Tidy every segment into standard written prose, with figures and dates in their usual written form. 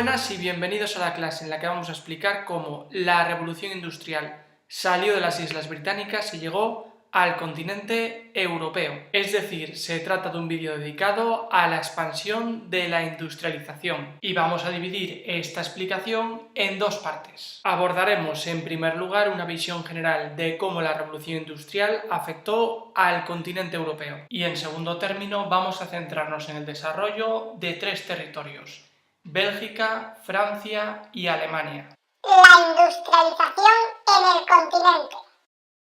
Buenas y bienvenidos a la clase en la que vamos a explicar cómo la revolución industrial salió de las Islas Británicas y llegó al continente europeo. Es decir, se trata de un vídeo dedicado a la expansión de la industrialización. Y vamos a dividir esta explicación en dos partes. Abordaremos en primer lugar una visión general de cómo la revolución industrial afectó al continente europeo. Y en segundo término vamos a centrarnos en el desarrollo de tres territorios: Bélgica, Francia y Alemania. La industrialización en el continente.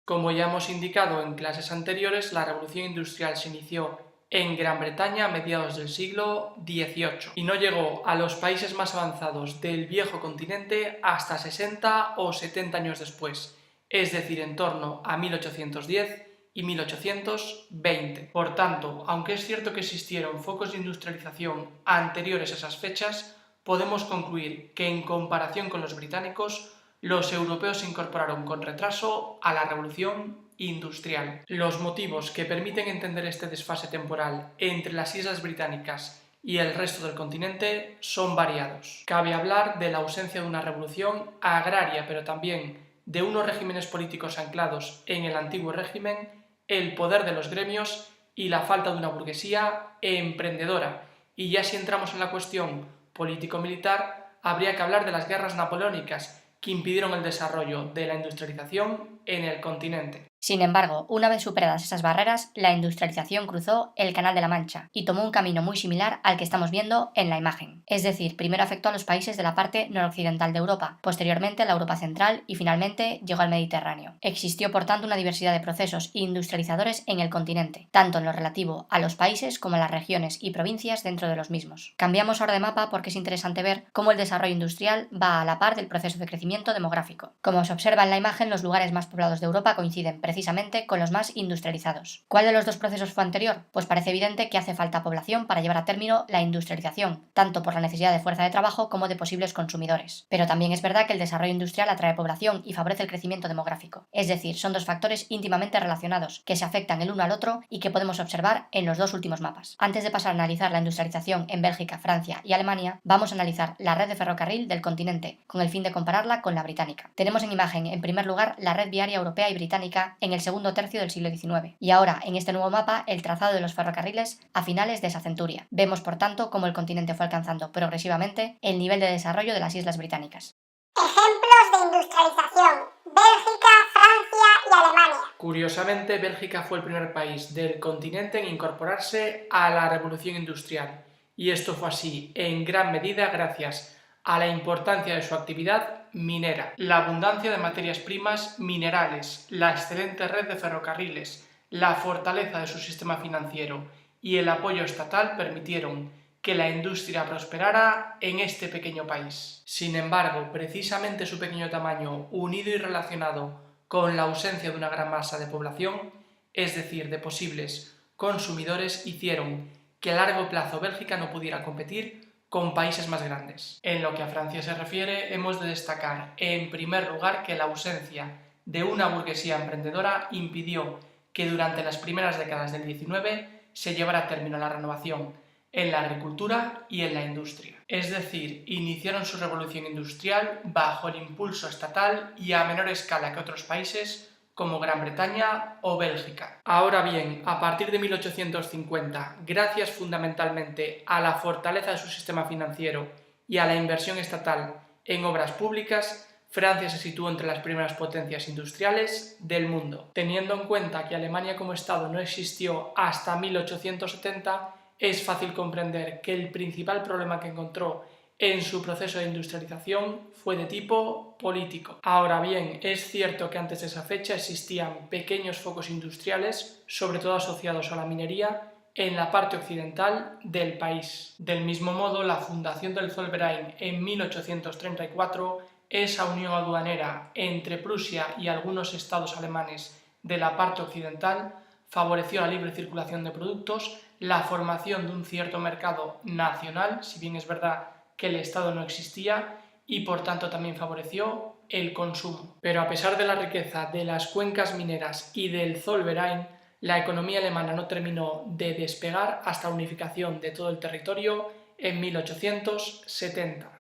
Como ya hemos indicado en clases anteriores, la revolución industrial se inició en Gran Bretaña a mediados del siglo XVIII y no llegó a los países más avanzados del viejo continente hasta 60 o 70 años después, es decir, en torno a 1810 y 1820. Por tanto, aunque es cierto que existieron focos de industrialización anteriores a esas fechas, podemos concluir que en comparación con los británicos, los europeos se incorporaron con retraso a la revolución industrial. Los motivos que permiten entender este desfase temporal entre las Islas Británicas y el resto del continente son variados. Cabe hablar de la ausencia de una revolución agraria, pero también de unos regímenes políticos anclados en el antiguo régimen, el poder de los gremios y la falta de una burguesía emprendedora. Y ya si entramos en la cuestión político-militar, habría que hablar de las guerras napoleónicas, que impidieron el desarrollo de la industrialización en el continente. Sin embargo, una vez superadas esas barreras, la industrialización cruzó el Canal de la Mancha y tomó un camino muy similar al que estamos viendo en la imagen. Es decir, primero afectó a los países de la parte noroccidental de Europa, posteriormente a la Europa central y finalmente llegó al Mediterráneo. Existió, por tanto, una diversidad de procesos industrializadores en el continente, tanto en lo relativo a los países como a las regiones y provincias dentro de los mismos. Cambiamos ahora de mapa porque es interesante ver cómo el desarrollo industrial va a la par del proceso de crecimiento demográfico. Como se observa en la imagen, los lugares más poblados de Europa coinciden precisamente con los más industrializados. ¿Cuál de los dos procesos fue anterior? Pues parece evidente que hace falta población para llevar a término la industrialización, tanto por la necesidad de fuerza de trabajo como de posibles consumidores. Pero también es verdad que el desarrollo industrial atrae población y favorece el crecimiento demográfico. Es decir, son dos factores íntimamente relacionados, que se afectan el uno al otro y que podemos observar en los dos últimos mapas. Antes de pasar a analizar la industrialización en Bélgica, Francia y Alemania, vamos a analizar la red de ferrocarril del continente, con el fin de compararla con la británica. Tenemos en imagen, en primer lugar, la red viaria europea y británica en el segundo tercio del siglo XIX, y ahora, en este nuevo mapa, el trazado de los ferrocarriles a finales de esa centuria. Vemos, por tanto, cómo el continente fue alcanzando progresivamente el nivel de desarrollo de las Islas Británicas. Ejemplos de industrialización: Bélgica, Francia y Alemania. Curiosamente, Bélgica fue el primer país del continente en incorporarse a la revolución industrial, y esto fue así en gran medida gracias a la importancia de su actividad minera, la abundancia de materias primas minerales, la excelente red de ferrocarriles, la fortaleza de su sistema financiero y el apoyo estatal permitieron que la industria prosperara en este pequeño país. Sin embargo, precisamente su pequeño tamaño, unido y relacionado con la ausencia de una gran masa de población, es decir, de posibles consumidores, hicieron que a largo plazo Bélgica no pudiera competir con países más grandes. En lo que a Francia se refiere, hemos de destacar en primer lugar que la ausencia de una burguesía emprendedora impidió que durante las primeras décadas del XIX se llevara a término la renovación en la agricultura y en la industria. Es decir, iniciaron su revolución industrial bajo el impulso estatal y a menor escala que otros países como Gran Bretaña o Bélgica. Ahora bien, a partir de 1850, gracias fundamentalmente a la fortaleza de su sistema financiero y a la inversión estatal en obras públicas, Francia se situó entre las primeras potencias industriales del mundo. Teniendo en cuenta que Alemania como Estado no existió hasta 1870, es fácil comprender que el principal problema que encontró en su proceso de industrialización fue de tipo político. Ahora bien, es cierto que antes de esa fecha existían pequeños focos industriales, sobre todo asociados a la minería, en la parte occidental del país. Del mismo modo, la fundación del Zollverein en 1834, esa unión aduanera entre Prusia y algunos estados alemanes de la parte occidental, favoreció la libre circulación de productos, la formación de un cierto mercado nacional, si bien es verdad que el Estado no existía, y por tanto también favoreció el consumo. Pero a pesar de la riqueza de las cuencas mineras y del Zollverein, la economía alemana no terminó de despegar hasta la unificación de todo el territorio en 1870.